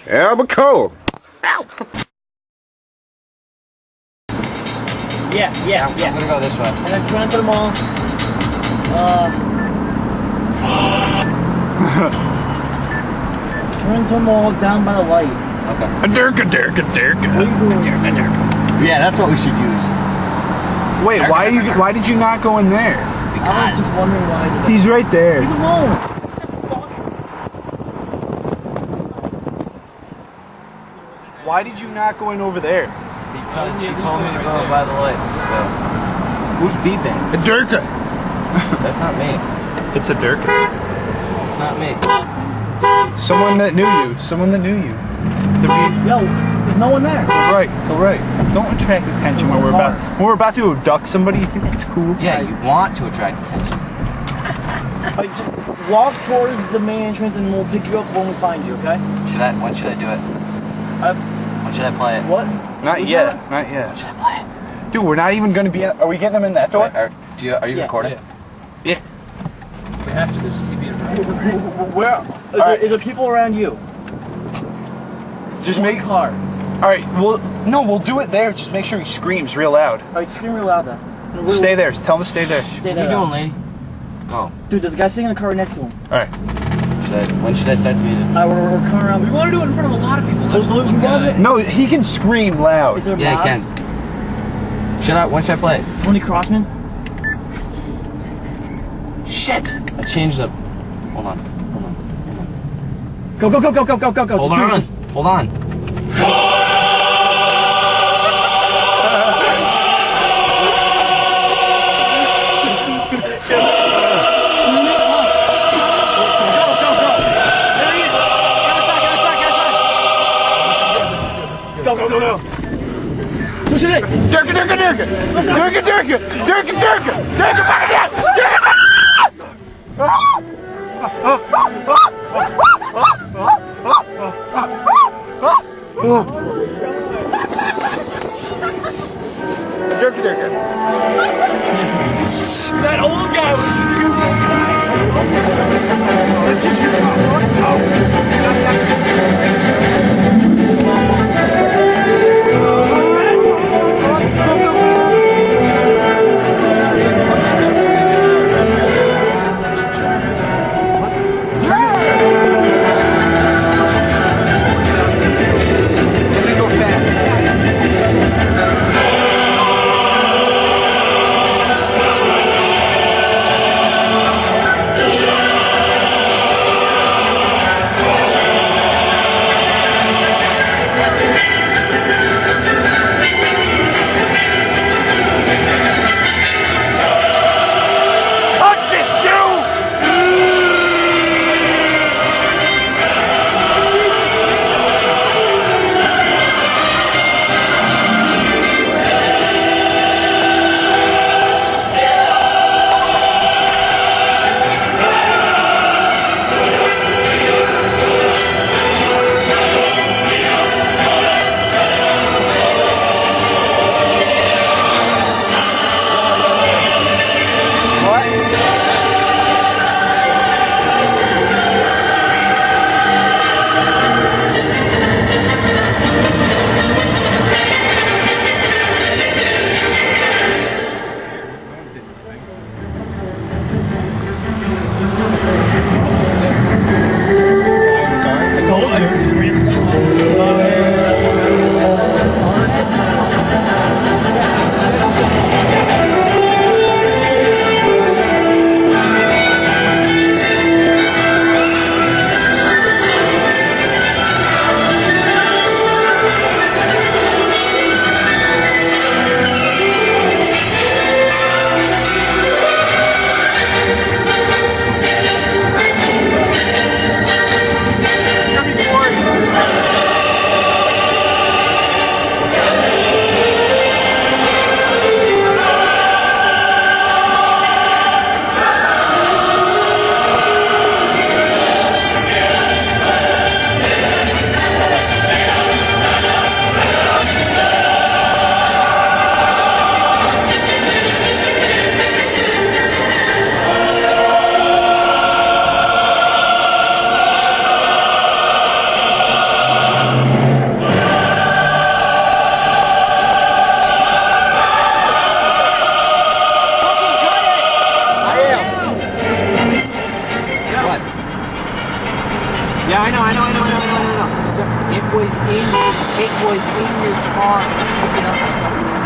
Albacore. Yeah. I'm gonna go this way. And then turn into the mall. Turn into the mall down by the light. Okay. Durka. Yeah, that's what we should use. Wait, why did you not go in there? I was just wondering why. He's right there. Leave alone. Why did you not go in over there? Because she told me to go by the light. So, who's beeping? A Durka. That's not me. It's a Durka. Not me. Someone that knew you. Someone that knew you. Yo, there's no one there. Go right. Don't attract attention when we're about to abduct somebody. You think that's cool? Yeah, you want to attract attention. Just walk towards the main entrance and we'll pick you up when we find you, okay? When should I do it? When should I play it? What? Not yet. When should I play it? Dude, we're not even gonna be. Are we getting them in that door? Wait, are you recording? Yeah. We have to. There's TV around. Where? Is there people around you? Just make car. All right. We'll do it there. Just make sure he screams real loud. All right, scream real loud then. Stay there. Tell him to stay there. Stay What are there. you doing, lady? Go. Dude, there's a guy sitting in the car right next to him. All right. When should I start the music? We're coming around. We want to do it in front of a lot of people. That's one guy. No, he can scream loud. Is there Yeah, I can. When should I play it? Tony Crossman? Shit! I changed up. Hold on. Go. Hold on. Hold on. Go. Push it in. Durka. That old guy was Yeah, I know. It was in your car. Pick it up.